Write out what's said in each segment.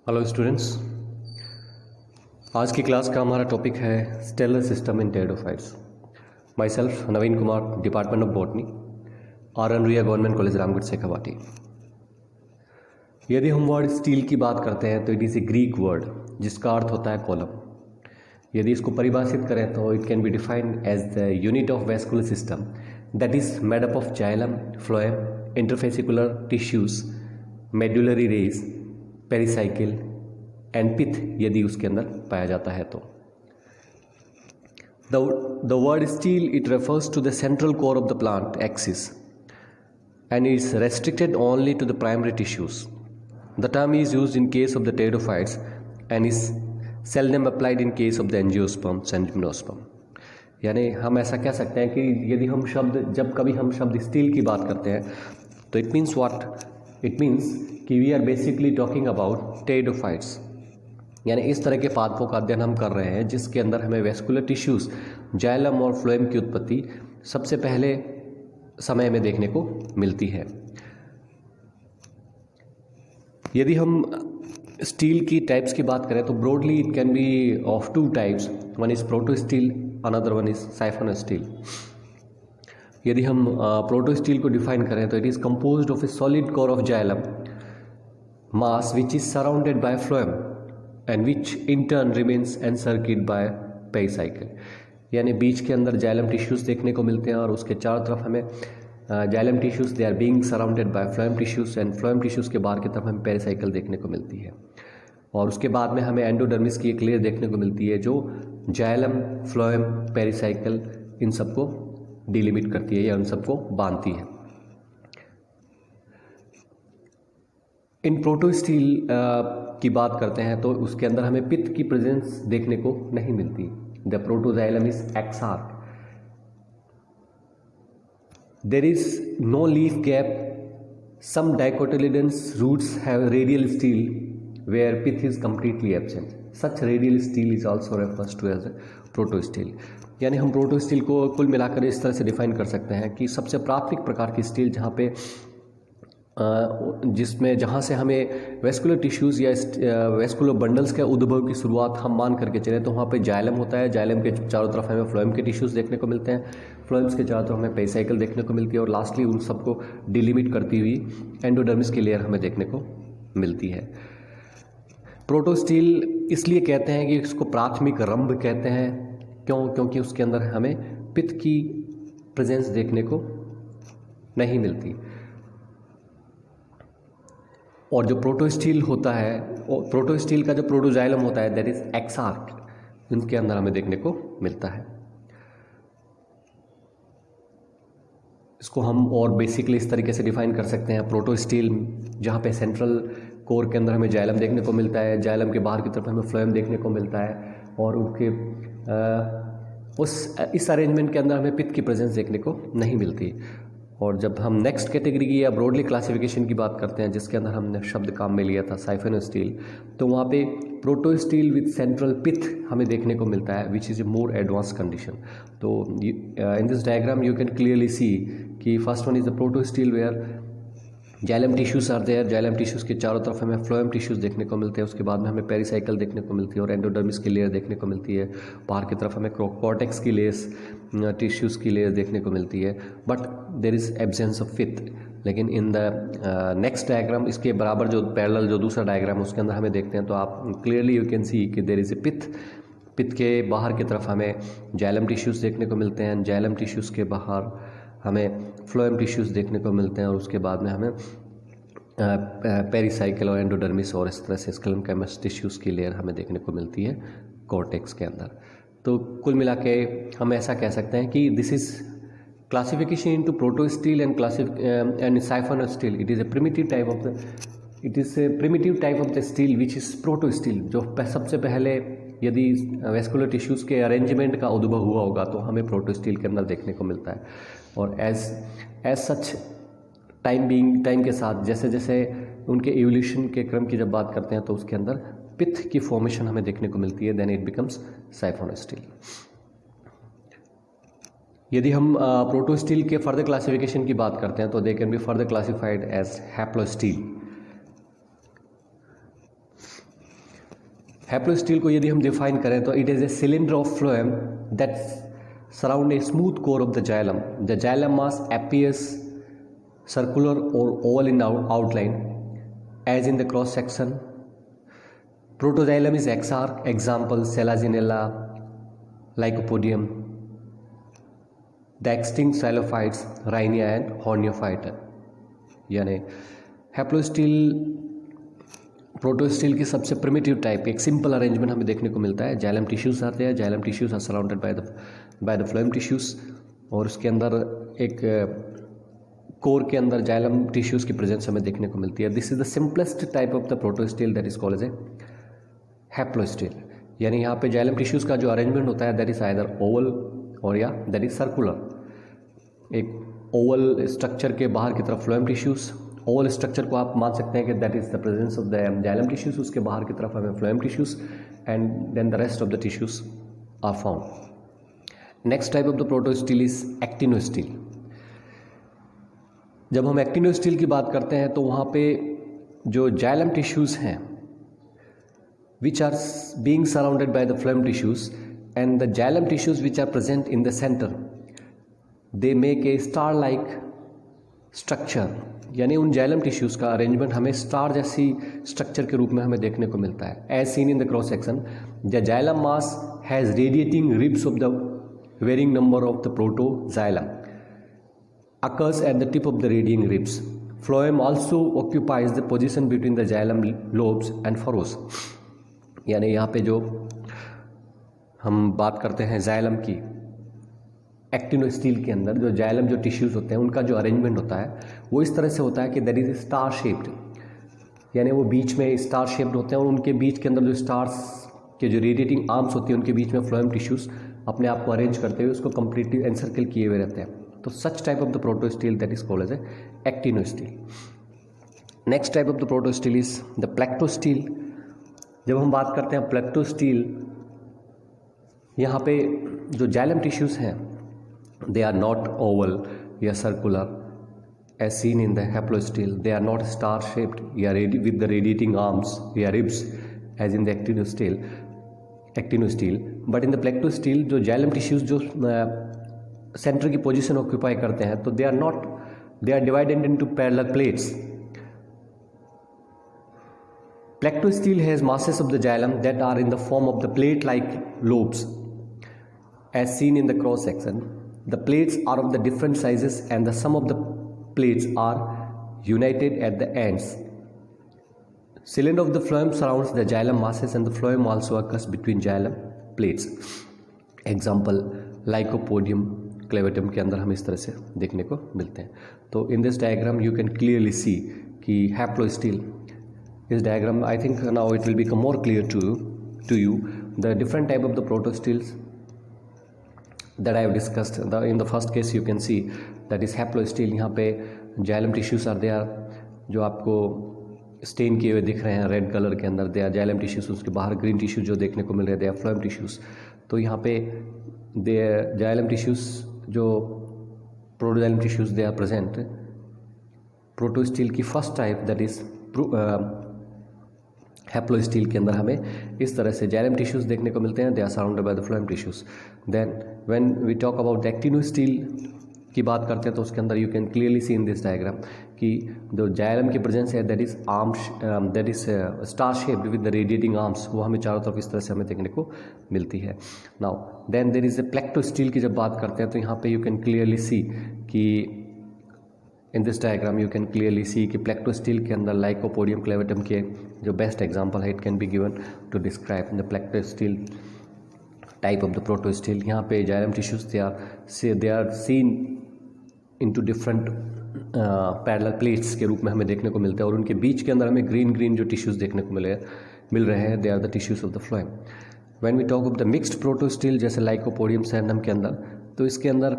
Hello students, आज की class का हमारा टॉपिक है stelar system in pteridophytes. Myself Naveen Kumar, department of botany, R N Ruia government college Ramgarh Shekhawati. यदि हम वर्ड स्टील की बात करते हैं तो it is a Greek word जिसका अर्थ होता है कॉलम। यदि इसको परिभाषित करें तो it can be defined as the unit of vascular system that is made up of xylem, phloem, interfascicular tissues, medullary rays, pericycle and pith यदि उसके अंदर पाया जाता है तो। The word stele it refers to the central core of the plant axis and is restricted only to the primary tissues. The term is used in case of the pteridophytes and is seldom applied in case of the angiosperms and gymnosperm. यानी हम ऐसा कह सकते हैं कि यदि हम जब कभी हम शब्द स्टील की बात करते हैं तो it means what? It means कि we are basically talking about pteridophytes, यानी इस तरह के पादपों का अध्ययन हम कर रहे हैं जिसके अंदर हमें वेस्कुलर टिश्यूज, जाइलम और फ्लोएम की उत्पत्ति सबसे पहले समय में देखने को मिलती है। यदि हम स्टील की टाइप्स की बात करें तो broadly it can be of two types, one is protostele, another one is siphonostele. यदि हम प्रोटो स्टील को डिफाइन करें तो it is composed of a solid core of xylem mass which is surrounded by phloem and which in turn remains encircled by pericycle. यानी बीच के अंदर xylem tissues देखने को मिलते हैं और उसके चारों तरफ हमें xylem tissues they are being surrounded by phloem tissues and phloem tissues के बाहर की तरफ हमें पेरिसाइकिल देखने को मिलती है। और उसके बाद में हमें एंडोडर्मिस की एक लेयर देखने को मिलती है जो जाइलम, फ्लोएम, पेरिसाइकिल इन सबको डिलिमिट करती है या उन सबको बांधती है। इन प्रोटो स्टील की बात करते हैं तो उसके अंदर हमें पित्त की प्रेजेंस देखने को नहीं मिलती। The protoxylem is exarch. There is no leaf gap. Some dicotyledons roots have radial stele where pith is completely absent. Such radial stele is also refers to as protostele. यानी हम प्रोटोस्टील को कुल मिलाकर इस तरह से डिफाइन कर सकते हैं कि सबसे प्राथमिक प्रकार की स्टील जहाँ पे जहाँ से हमें वेस्कुलर टिश्यूज़ या वेस्कुलर बंडल्स के उद्भव की शुरुआत हम मान करके चले तो वहाँ पे जाइलम होता है। जाइलम के चारों तरफ हमें फ्लोएम के टिश्यूज़ देखने को मिलते हैं, फ्लोएम्स के चारों तरफ हमें पेरिसाइकिल देखने को मिलती है और लास्टली उन सबको डिलिमिट करती हुई एंडोडर्मिस की लेयर हमें देखने को मिलती है। प्रोटोस्टील इसलिए कहते हैं कि इसको प्राथमिक रंभ कहते हैं, क्योंकि उसके अंदर हमें पित्त की प्रेजेंस देखने को नहीं मिलती। और जो प्रोटोस्टील होता है, प्रोटोस्टील का जो प्रोटोजाइलम होता है दैट इज एक्सार्क, इनके अंदर हमें देखने को मिलता है। इसको हम और बेसिकली इस तरीके से डिफाइन कर सकते हैं, प्रोटोस्टील जहाँ पे सेंट्रल कोर के अंदर हमें जाइलम देखने को मिलता है, जाइलम के बाहर की तरफ हमें फ्लोएम देखने को मिलता है और उनके इस अरेंजमेंट के अंदर हमें पित्त की प्रेजेंस देखने को नहीं मिलती। और जब हम नेक्स्ट कैटेगरी की या ब्रॉडली क्लासिफिकेशन की बात करते हैं जिसके अंदर हमने शब्द काम में लिया था साइफोन स्टील, तो वहाँ पे protostele with central pith हमें देखने को मिलता है which is a more advance condition. तो in this diagram you can clearly see कि first one is the protostele where xylem tissues are there, xylem tissues के चारों तरफ हमें फ्लोएम टिश्यूज़ देखने को मिलते हैं, उसके बाद में हमें पेरिसाइकिल देखने को मिलती है और एंडोडर्मिस की लेयर देखने को मिलती है, बाहर की तरफ हमें कॉर्टेक्स की लेयर्स, टिश्यूज़ की लेयर देखने को मिलती है, but there is absence of पित्त। लेकिन इन द नेक्स्ट डायग्राम इसके बराबर जो पैरेलल जो दूसरा डायग्राम उसके अंदर हमें देखते हैं तो आप क्लियरली यू कैन सी कि देर इज़ ए पित्त के बाहर की तरफ हमें जाइलम टिश्यूज़ देखने को मिलते हैं, जाइलम टिश्यूज़ के बाहर हमें फ्लोएम टिश्यूज़ देखने को मिलते हैं और उसके बाद में हमें पेरिसाइकिल और एंडोडर्मिस और इस तरह से स्केलेटल कैमस टिश्यूज़ की लेयर हमें देखने को मिलती है कॉर्टेक्स के अंदर। तो कुल मिला के हम ऐसा कह सकते हैं कि this is classification into protostele and siphonostele. It is a primitive type of the stele which is protostele, जो सबसे पहले यदि वेस्कुलर टिश्यूज़ के अरेंजमेंट का उद्भव हुआ होगा तो हमें प्रोटोस्टील के अंदर देखने को मिलता है। और एज सच टाइम के साथ जैसे जैसे उनके एवोल्यूशन के क्रम की जब बात करते हैं तो उसके अंदर पित्त की फॉर्मेशन हमें देखने को मिलती है, then it becomes siphonostele. यदि हम प्रोटोस्टील के फर्दर क्लासिफिकेशन की बात करते हैं तो they can be further classified as haplostele. Haplostele को यदि हम डिफाइन करें तो it is a cylinder of phloem that surround a smooth core of the xylem. The xylem mass appears circular or oval in outline as in the cross section. Protoxylem is exarch. Example Selaginella, Lycopodium. The extinct xylophytes Rhynia and Horneophyta. यानी हैप्लोस्टील protostele की सबसे primitive type, एक simple arrangement हमें देखने को मिलता है. Xylem tissues आते हैं. Xylem tissues are surrounded by the phloem tissues, और उसके अंदर एक कोर के अंदर जाइलम टिश्यूज की प्रेजेंस हमें देखने को मिलती है. This is the simplest type of the protostele that is called as a haplostele. यानी यहाँ पे जाइलम टिश्यूज का जो अरेंजमेंट होता है दैट इज आइदर ओवल और या दैट इज सर्कुलर. एक ओवल स्ट्रक्चर के बाहर की तरफ फ्लोएम टिश्यूज, ओवल स्ट्रक्चर को आप मान सकते हैं कि that is the presence of the xylem tissues, उसके बाहर की तरफ हमें phloem tissues and then the rest of the tissues are found. Next type of the protostele is actinostele. जब हम एक्टिनोस्टील की बात करते हैं तो वहाँ पे जो जाइलम टिश्यूज़ हैं which are being surrounded by the phloem tissues and the xylem tissues which are present in the centre, they make a star like structure. यानी उन जाइलम टिश्यूज़ का अरेंजमेंट हमें स्टार जैसी स्ट्रक्चर के रूप में हमें देखने को मिलता है. As seen in the cross section, the xylem mass has radiating ribs of the varying number of the protoxylem occurs at the tip of the radiating ribs. Phloem also occupies the position between the xylem lobes and furrows. यानी यहाँ पे जो हम बात करते हैं xylem की, एक्टिनोस्टील के अंदर जो जाइलम जो टिश्यूज़ होते हैं उनका जो अरेंजमेंट होता है वो इस तरह से होता है कि दैट इज स्टार शेप्ड. यानी वो बीच में स्टार शेप्ड होते हैं और उनके बीच के अंदर जो स्टार्स के जो रेडिएटिंग आर्म्स होती हैं उनके बीच में फ्लोएम टिश्यूज़ अपने आप को अरेंज करते हुए उसको कम्प्लीटली एनसर्कल किए हुए रहते हैं. तो such type of the protostele that is called as a actinostele. Next type of the protostele is the plectostele. जब हम बात करते हैं प्लेक्टोस्टील, यहाँ पे जो जाइलम टिश्यूज़ हैं दे आर नॉट ओवल या circular as seen in the haplostele. They are not star shaped या विद द रेडिएटिंग आर्म्स या ribs as in the actinostele. But in the plectostele जो जाइलम टिश्यूज़ जो centre की position occupy करते हैं तो they are divided into parallel plates. Plectostele has masses of the xylem that are in the form of the plate-like lobes, as seen in the cross section. The plates are of the different sizes and the sum of the plates are united at the ends. Cylinder of the phloem surrounds the xylem masses and the phloem also occurs between xylem plates. Example Lycopodium, clavatum के अंदर हम इस तरह से देखने को मिलते हैं. तो in this diagram you can clearly see कि हैप्लोस्टील, इस डायग्राम I think now it will become more clear to you the different type of the protostele that I have discussed. In the first case you can see that is haplostele. यहाँ पे xylem tissues are there जो आपको stand किए हुए दिख रहे हैं red colour के अंदर. They are xylem tissues. उसके बाहर ग्रीन टिश्यू जो देखने को मिल रहे हैं दे आर फ्लोएम टिश्यूज. तो यहाँ पे दे जाइलम टिश्यूज जो protoxylem tissues they are present. Protostele की first type that is haplostele के अंदर हमें इस तरह से जाइलम टिश्यूज देखने को मिलते हैं. They are surrounded by the phloem tissues. Then when we talk about the actinostele की बात करते हैं तो उसके अंदर you can clearly see in this diagram कि जो जाइलम की प्रेजेंस है that is arms that is star shaped with the radiating arms, वो हमें चारों तरफ इस तरह से हमें देखने को मिलती है. Now then there is a plectostele की जब बात करते हैं तो यहाँ पे यू कैन क्लियरली सी कि in this diagram you can clearly see कि प्लेक्टोस्टील के अंदर लाइकोपोडियम क्लेवेटम के जो बेस्ट एग्जांपल है it can be given to describe the plectostele type of the protostele. यहाँ पे xylem tissues they are seen into different parallel plates के रूप में हमें देखने को मिलता है और उनके बीच के अंदर हमें ग्रीन ग्रीन जो टिश्यूज़ देखने को मिल रहे हैं they are the tissues of the phloem. When we talk of the mixed protostele जैसे लाइकोपोडियम सैंडम के अंदर, तो इसके अंदर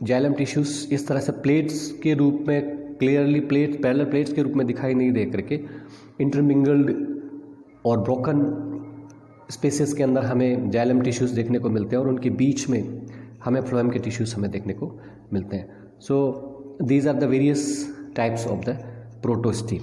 जाइलम टिश्यूज़ इस तरह से प्लेट्स के रूप में क्लियरली पैरेलल प्लेट्स के रूप में दिखाई नहीं दे करके इंटरमिंगल्ड और ब्रोकन स्पेसेस के अंदर हमें जाइलम टिश्यूज़ देखने को मिलते हैं और उनके बीच में हमें फ्लोएम के टिश्यूज़ हमें देखने को मिलते हैं. So these are the various types of the protostele.